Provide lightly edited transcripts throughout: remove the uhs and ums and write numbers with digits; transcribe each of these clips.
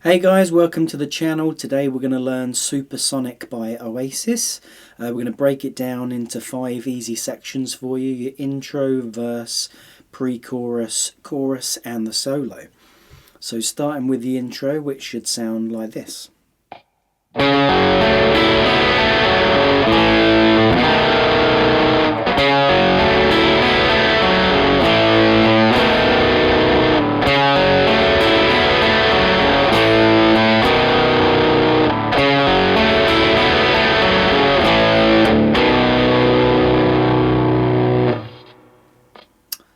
Hey guys, welcome to the channel. Today we're going to learn Supersonic by Oasis. We're going to break it down into 5 easy sections for you. Your intro, verse, pre-chorus, chorus and the solo. So starting with the intro, which should sound like this.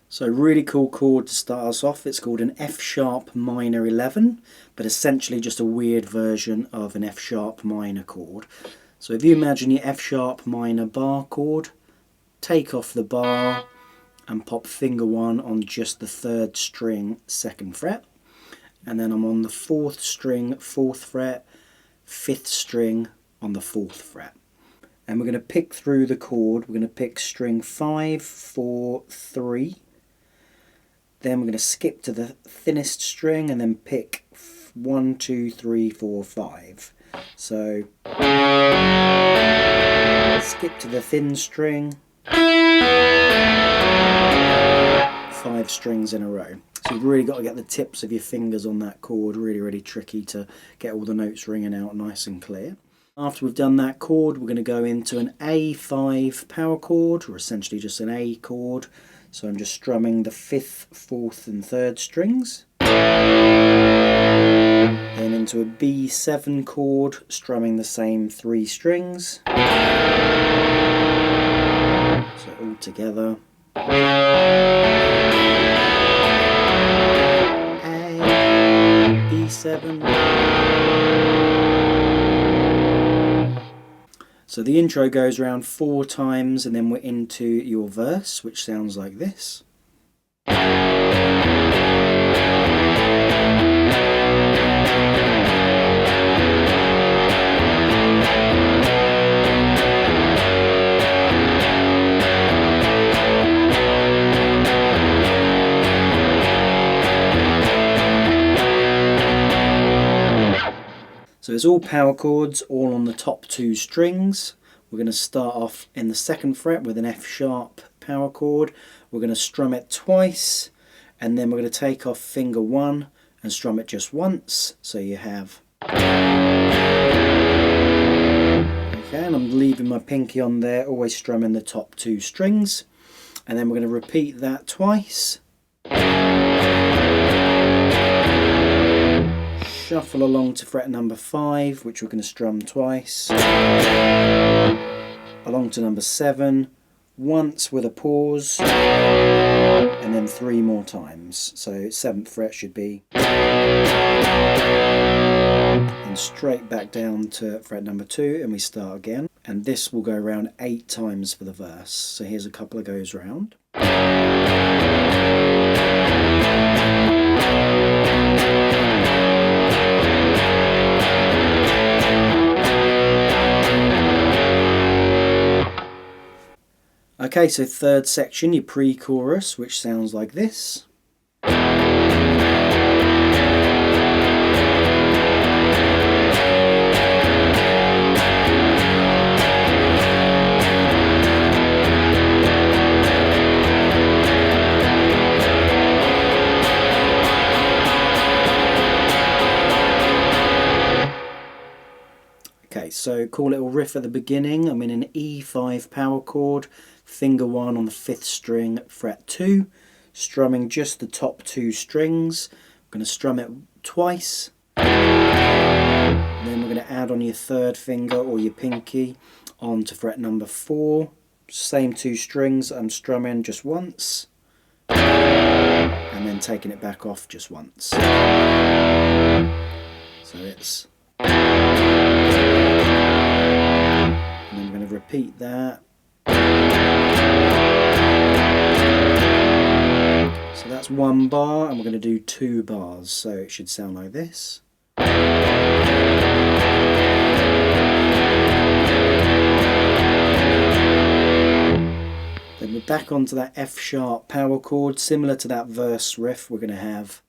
So really cool chord to start us off. It's called an F sharp minor 11, but essentially just a weird version of an F sharp minor chord. So if you imagine your F sharp minor bar chord, take off the bar and pop finger 1 on just the 3rd string 2nd fret. And then I'm on the 4th string 4th fret, 5th string on the 4th fret. And we're going to pick through the chord. We're going to pick string 5, 4, 3. Then we're going to skip to the thinnest string and then pick 1, 2, 3, 4, 5. So skip to the thin string, 5 strings in a row. So you've really got to get the tips of your fingers on that chord. Really tricky to get all the notes ringing out nice and clear. After we've done that chord, we're going to go into an A5 power chord, or essentially just an A chord. So I'm just strumming the 5th, 4th and 3rd strings. Then into a B7 chord, strumming the same 3 strings. So all together. A, B7. So the intro goes around 4 times and then we're into your verse, which sounds like this. So it's all power chords, all on the top 2 strings. We're going to start off in the 2nd fret with an F sharp power chord. We're going to strum it twice, and then we're going to take off finger 1 and strum it just once. So you have... Okay, and I'm leaving my pinky on there, always strumming the top 2 strings. And then we're going to repeat that twice. Shuffle along to fret number 5, which we're going to strum twice. Along to number 7, once with a pause, and then 3 more times. So 7th fret should be. And straight back down to fret number 2, and we start again. And this will go around 8 times for the verse. So here's a couple of goes round. Okay, so 3rd section, your pre-chorus, which sounds like this. Okay, so cool little riff at the beginning. I'm in an E5 power chord, finger 1 on the 5th string, fret 2, strumming just the top 2 strings. I'm going to strum it twice. And then we're going to add on your 3rd finger or your pinky onto fret number 4. Same 2 strings I'm strumming just once. And then taking it back off just once. So it's... And then we're going to repeat that. So that's 1 bar, and we're going to do 2 bars, so it should sound like this. Then we're back onto that F sharp power chord, similar to that verse riff. We're going to have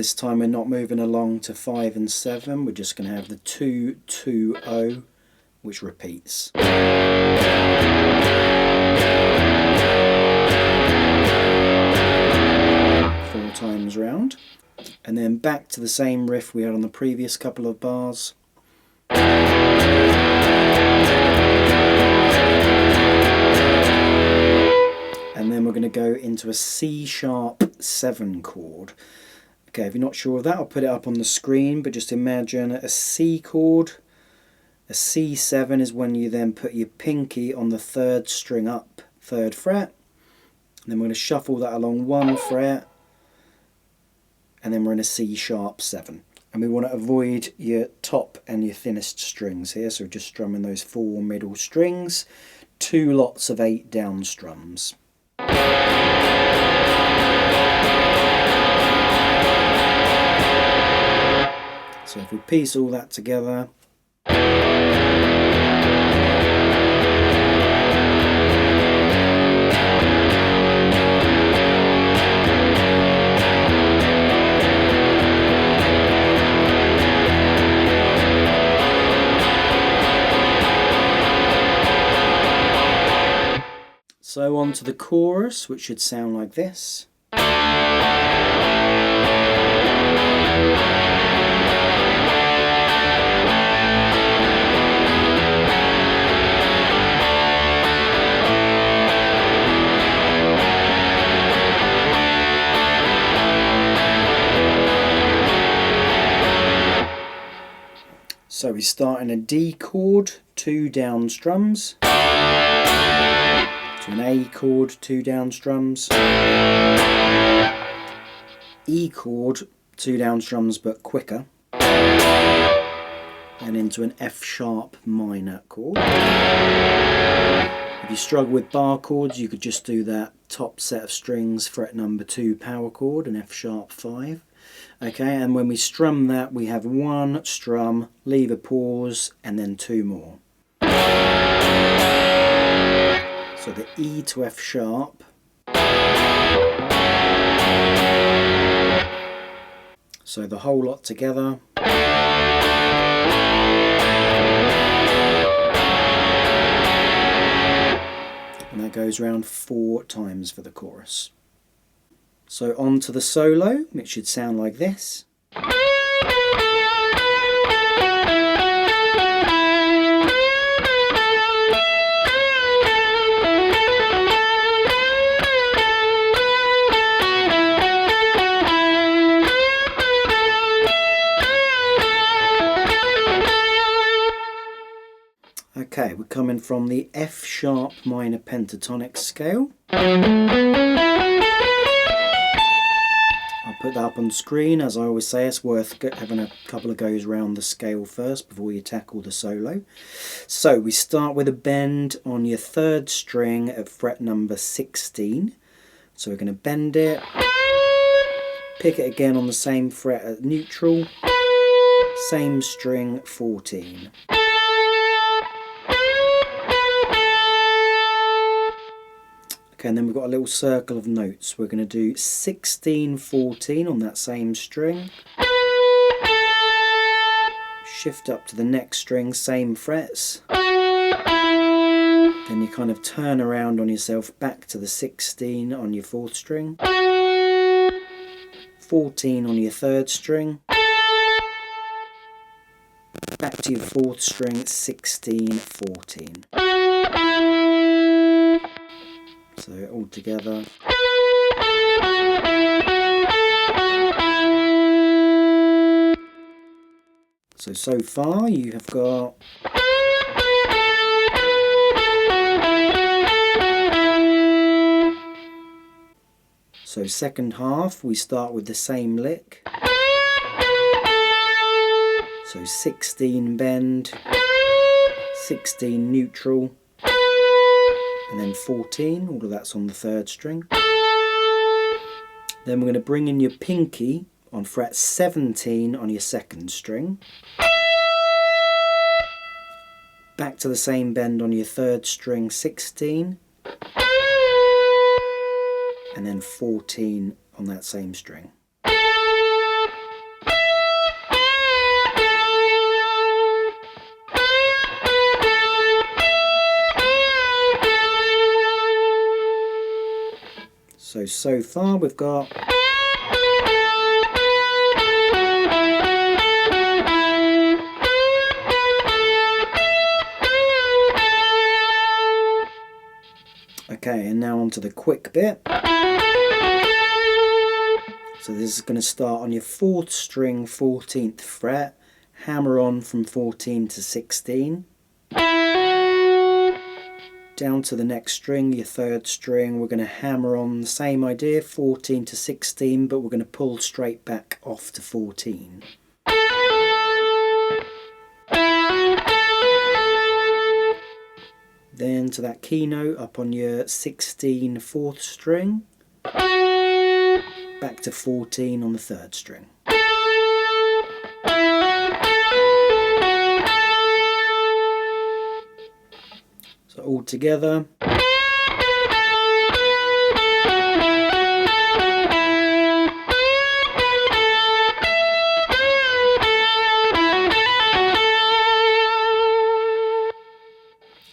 this time we're not moving along to 5 and 7, we're just going to have the 2, 2, 0, which repeats. 4 times round, and then back to the same riff we had on the previous couple of bars. And then we're going to go into a C sharp 7 chord. Okay, if you're not sure of that, I'll put it up on the screen, but just imagine a C chord. A C7 is when you then put your pinky on the 3rd string up, 3rd fret. And then we're going to shuffle that along 1 fret, and then we're in a C sharp 7. And we want to avoid your top and your thinnest strings here, so just strumming those 4 middle strings, 2 lots of 8 down strums. So if we piece all that together, so on to the chorus, which should sound like this. So we start in a D chord, 2 down strums, to an A chord, 2 down strums, E chord, 2 down strums but quicker, and into an F sharp minor chord. If you struggle with bar chords, you could just do that top set of strings, fret number 2 power chord, an F sharp 5. Okay, and when we strum that, we have 1 strum, leave a pause, and then 2 more. So the E to F sharp, so the whole lot together, and that goes round 4 times for the chorus. So on to the solo, which should sound like this. Okay, we're coming from the F sharp minor pentatonic scale. I'll put that up on screen. As I always say, it's worth having a couple of goes around the scale first before you tackle the solo. So we start with a bend on your 3rd string at fret number 16. So we're going to bend it, pick it again on the same fret at neutral, same string 14. Okay, and then we've got a little circle of notes. We're going to do 16, 14 on that same string. Shift up to the next string, same frets. Then you kind of turn around on yourself back to the 16 on your 4th string. 14 on your 3rd string. Back to your 4th string, 16, 14. So all together. So far you have got so second half we start with the same lick. So 16 bend, 16 neutral, and then 14, all of that's on the 3rd string. Then we're going to bring in your pinky on fret 17 on your 2nd string. Back to the same bend on your 3rd string, 16. And then 14 on that same string. So far we've got okay, and now on to the quick bit. So this is going to start on your 4th string, 14th fret, hammer on from 14 to 16. Down to the next string, your 3rd string, we're going to hammer on the same idea, 14 to 16, but we're going to pull straight back off to 14. Then to that key note up on your 16 4th string, back to 14 on the 3rd string. So all together.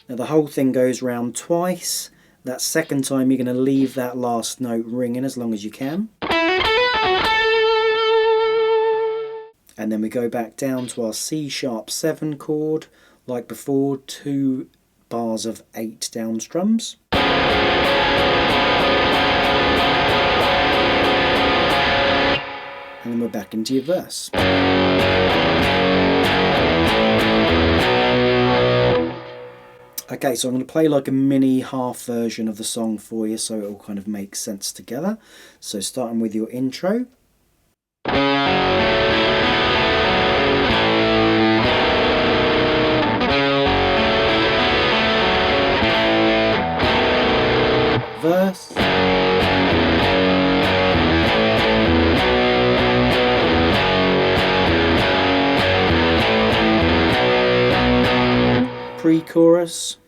Now the whole thing goes round twice. That second time you're going to leave that last note ringing as long as you can. And then we go back down to our C#7 chord, like before, 2 bars of 8 down strums. And then we're back into your verse. Okay, so I'm going to play like a mini half version of the song for you so it all kind of makes sense together. So starting with your intro. Verse. Pre-chorus.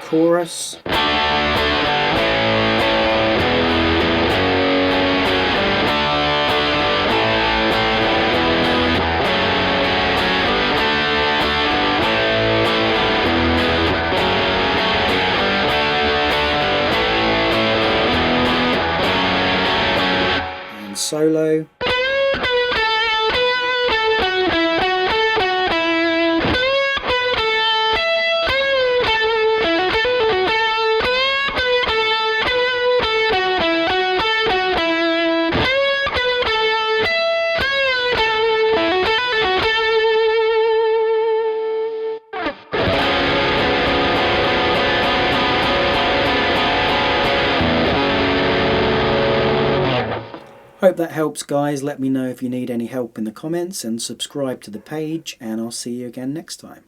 Chorus. And solo. Hope that helps, guys. Let me know if you need any help in the comments and subscribe to the page, and I'll see you again next time.